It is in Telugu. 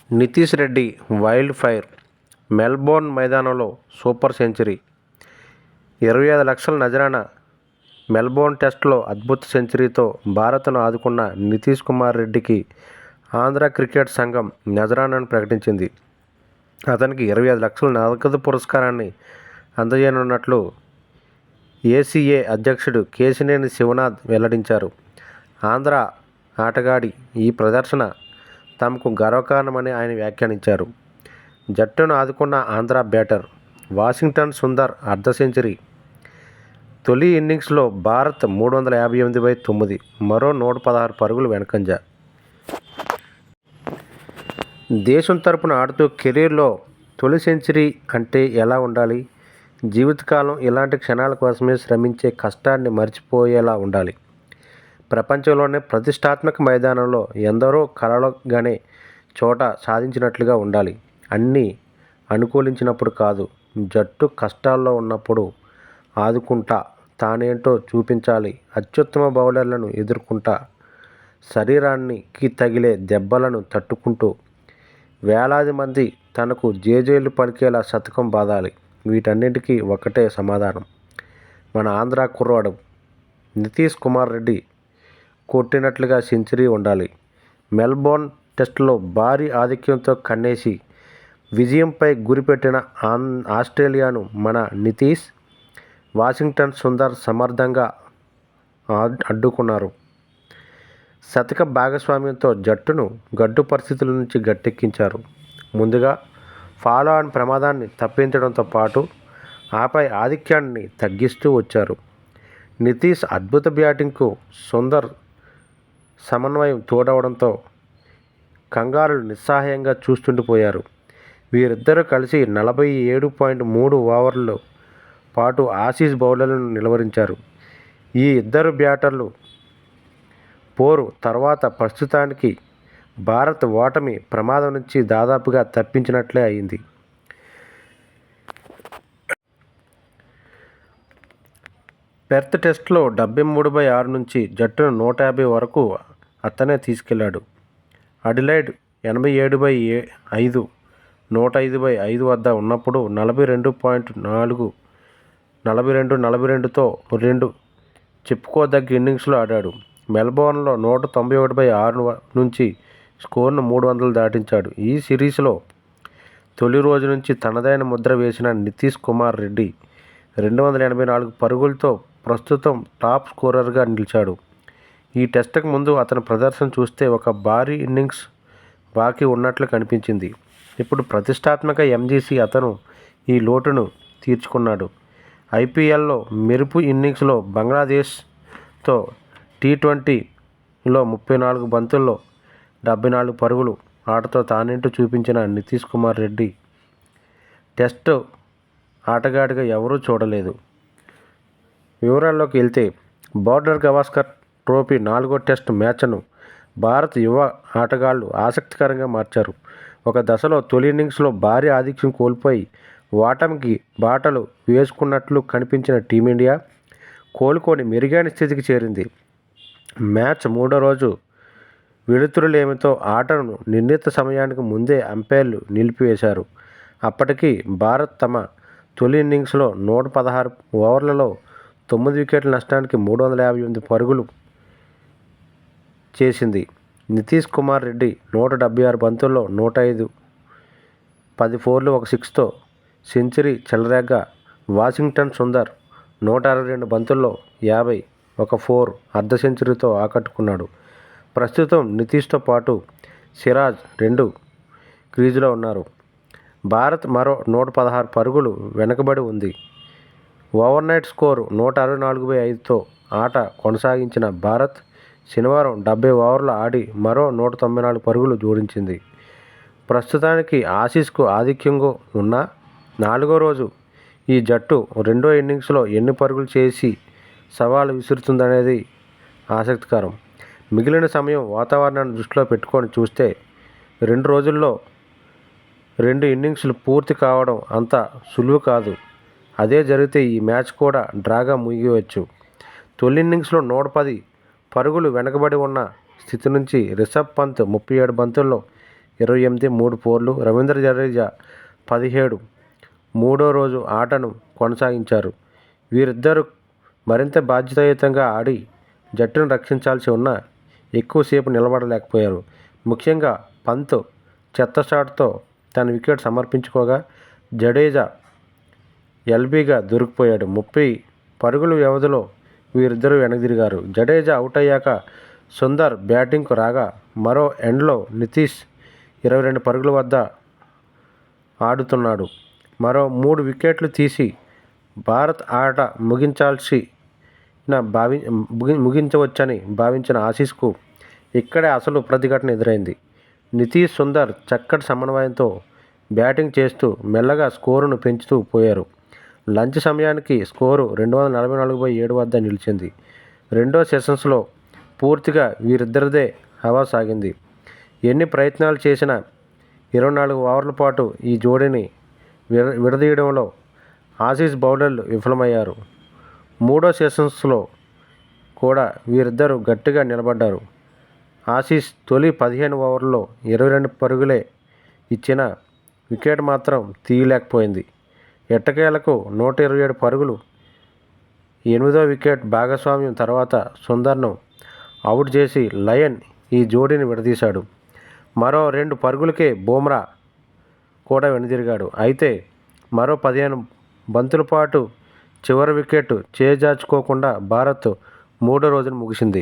Nitish Reddy wild fire. Melbourne మైదానంలో సూపర్ సెంచరీ. 25 లక్షల నజరానా. మెల్బోర్న్ టెస్టులో అద్భుత సెంచరీతో భారత్ను ఆదుకున్న నితీష్ కుమార్ రెడ్డికి ఆంధ్ర క్రికెట్ సంఘం నజరానాను ప్రకటించింది. అతనికి 25 లక్షల నగదు పురస్కారాన్ని అందజేయనున్నట్లు ఏసీఏ అధ్యక్షుడు కేశినేని శివనాథ్ వెల్లడించారు. ఆంధ్ర ఆటగాడి ఈ ప్రదర్శన తమకు గర్వకారణమని ఆయన వ్యాఖ్యానించారు. జట్టును ఆదుకున్న ఆంధ్ర బ్యాటర్ వాషింగ్టన్ సుందర్ అర్ధ సెంచరీ. తొలి ఇన్నింగ్స్లో భారత్ 358/9, మరో 116 పరుగులు వెనుకంజ. దేశం తరపున ఆడుతూ కెరీర్లో తొలి సెంచరీ అంటే ఎలా ఉండాలి? జీవితకాలం ఇలాంటి క్షణాల కోసమే శ్రమించే కష్టాన్ని మర్చిపోయేలా ఉండాలి. ప్రపంచంలోనే ప్రతిష్టాత్మక మైదానంలో ఎందరో కలలుగనే చోట సాధించినట్లుగా ఉండాలి. అన్నీ అనుకూలించినప్పుడు కాదు, జట్టు కష్టాల్లో ఉన్నప్పుడు ఆదుకుంటా తానేంటో చూపించాలి. అత్యుత్తమ బౌలర్లను ఎదుర్కొంటా శరీరానికి తగిలే దెబ్బలను తట్టుకుంటూ వేలాది మంది తనకు జేజేలు పలికేలా శతకం బాదాలి. వీటన్నిటికీ ఒకటే సమాధానం, మన ఆంధ్ర కుర్రాడు నితీష్ కుమార్ రెడ్డి కొట్టినట్లుగా సెంచరీ ఉండాలి. మెల్బోర్న్ టెస్టులో భారీ ఆధిక్యంతో కన్నేసి విజయంపై గురిపెట్టిన ఆస్ట్రేలియాను మన నితీష్, వాషింగ్టన్ సుందర్ సమర్థంగా అడ్డుకున్నారు. శతక భాగస్వామ్యంతో జట్టును గడ్డు పరిస్థితుల నుంచి గట్టెక్కించారు. ముందుగా ఫాలో ఆన్ ప్రమాదాన్ని తప్పించడంతో పాటు ఆపై ఆధిక్యాన్ని తగ్గిస్తూ వచ్చారు. నితీష్ అద్భుత బ్యాటింగ్కు సుందర్ సమన్వయం తోడవడంతో కంగారులు నిస్సహాయంగా చూస్తుండిపోయారు. వీరిద్దరూ కలిసి 47.3 ఓవర్ల పాటు ఆసీస్ బౌలర్లను నిలువరించారు. ఈ ఇద్దరు బ్యాటర్లు పోరు తర్వాత ప్రస్తుతానికి భారత్ ఓటమి ప్రమాదం నుంచి దాదాపుగా తప్పించినట్లే అయింది. పెర్త్ టెస్టులో 73/6 నుంచి జట్టును 150 వరకు అతనే తీసుకెళ్లాడు. అడిలైడ్ 87/5, 105/5 వద్ద ఉన్నప్పుడు 42.42తో 2 చెప్పుకోదగ్గ ఇన్నింగ్స్లు ఆడాడు. మెల్బోర్న్లో 191/6 నుంచి స్కోరును 300 దాటించాడు. ఈ సిరీస్లో తొలి రోజు నుంచి తనదైన ముద్ర వేసిన నితీష్ కుమార్ రెడ్డి 284 పరుగులతో ప్రస్తుతం టాప్ స్కోరర్గా నిలిచాడు. ఈ టెస్టుకు ముందు అతని ప్రదర్శన చూస్తే ఒక భారీ ఇన్నింగ్స్ బాకీ ఉన్నట్లు కనిపించింది. ఇప్పుడు ప్రతిష్టాత్మక ఎంజీసీ అతను ఈ లోటును తీర్చుకున్నాడు. ఐపీఎల్లో మెరుపు ఇన్నింగ్స్లో బంగ్లాదేశ్తో టీ20లో 34 బంతుల్లో 74 పరుగులు ఆటతో తానేంటూ చూపించిన నితీష్ కుమార్ రెడ్డి టెస్టు ఆటగాడిగా ఎవరూ చూడలేదు. వివరాల్లోకి వెళ్తే బోర్డర్ గవాస్కర్ ట్రోఫీ 4వ టెస్టు మ్యాచ్ను భారత్ యువ ఆటగాళ్లు ఆసక్తికరంగా మార్చారు. ఒక దశలో తొలి ఇన్నింగ్స్లో భారీ ఆధిక్యం కోల్పోయి ఓటమికి బాటలు వేసుకున్నట్లు కనిపించిన టీమిండియా కోలుకొని మెరుగైన స్థితికి చేరింది. మ్యాచ్ 3వ రోజు విడుదలలేమితో ఆటను నిర్ణీత సమయానికి ముందే అంపైర్లు నిలిపివేశారు. అప్పటికి భారత్ తమ తొలి ఇన్నింగ్స్లో 116 ఓవర్లలో 9 వికెట్ల నష్టానికి 358 పరుగులు చేసింది. నితీష్ కుమార్ రెడ్డి 176 బంతుల్లో 105, 10 ఫోర్లు, 1 సిక్స్తో సెంచరీ చెలరేగ్గా వాషింగ్టన్ సుందర్ 162 బంతుల్లో 50, 1 ఫోర్, అర్ధ సెంచరీతో ఆకట్టుకున్నాడు. ప్రస్తుతం నితీష్తో పాటు సిరాజ్ 2 క్రీజులో ఉన్నారు. భారత్ మరో 116 పరుగులు వెనుకబడి ఉంది. ఓవర్నైట్ స్కోరు 164/5తో ఆట కొనసాగించిన భారత్ శనివారం 70 ఓవర్లు ఆడి మరో 194 పరుగులు జోడించింది. ప్రస్తుతానికి ఆసీస్కు ఆధిక్యంగా ఉన్న 4వ రోజు ఈ జట్టు రెండో ఇన్నింగ్స్లో ఎన్ని పరుగులు చేసి సవాలు విసురుతుందనేది ఆసక్తికరం. మిగిలిన సమయం వాతావరణాన్ని దృష్టిలో పెట్టుకొని చూస్తే 2 రోజుల్లో 2 ఇన్నింగ్స్లు పూర్తి కావడం అంత సులువు కాదు. అదే జరిగితే ఈ మ్యాచ్ కూడా డ్రాగా ముగియవచ్చు. తొలి ఇన్నింగ్స్లో 110 పరుగులు వెనకబడి ఉన్న స్థితి నుంచి రిషబ్ పంత్ 37 బంతుల్లో 28, 3 4లు. రవీంద్ర జడేజా 17 మూడో రోజు ఆటను కొనసాగించారు. వీరిద్దరూ మరింత బాధ్యతాయుతంగా ఆడి జట్టును రక్షించాల్సి ఉన్నా ఎక్కువసేపు నిలబడలేకపోయారు. ముఖ్యంగా పంత్ చెత్త షాట్తో తన వికెట్ సమర్పించుకోగా జడేజా ఎల్బీగా దొరికిపోయాడు. 30 పరుగుల వ్యవధిలో వీరిద్దరూ వెనుదిరిగారు. జడేజా అవుట్ అయ్యాక సుందర్ బ్యాటింగ్కు రాగా మరో ఎండ్లో నితీష్ 22 పరుగుల వద్ద ఆడుతున్నాడు. మరో 3 వికెట్లు తీసి భారత్ ఆట ముగించవచ్చని భావించిన ఆసీస్కు ఇక్కడే అసలు ప్రతిఘటన ఎదురైంది. నితీష్, సుందర్ చక్కటి సమన్వయంతో బ్యాటింగ్ చేస్తూ మెల్లగా స్కోరును పెంచుతూ పోయారు. లంచ్ సమయానికి స్కోరు 244/7 వద్ద నిలిచింది. రెండో సెషన్స్లో పూర్తిగా వీరిద్దరిదే హవా సాగింది. ఎన్ని ప్రయత్నాలు చేసినా 24 ఓవర్ల పాటు ఈ జోడీని విడదీయడంలో ఆసీస్ బౌలర్లు విఫలమయ్యారు. మూడో సెషన్స్లో కూడా వీరిద్దరూ గట్టిగా నిలబడ్డారు. ఆసీస్ తొలి 15 ఓవర్లలో 22 పరుగులే ఇచ్చినా వికెట్ మాత్రం తీయలేకపోయింది. ఎట్టకేలకు 127 పరుగులు 8వ వికెట్ భాగస్వామ్యం తర్వాత సుందర్ను అవుట్ చేసి లయన్ ఈ జోడీని విడదీశాడు. మరో 2 పరుగులకే బుమ్రా కూడా వెనుదిరిగాడు. అయితే మరో 15 బంతుల పాటు చివరి వికెట్ చేజార్చుకోకుండా భారత్ మూడో రోజును ముగిసింది.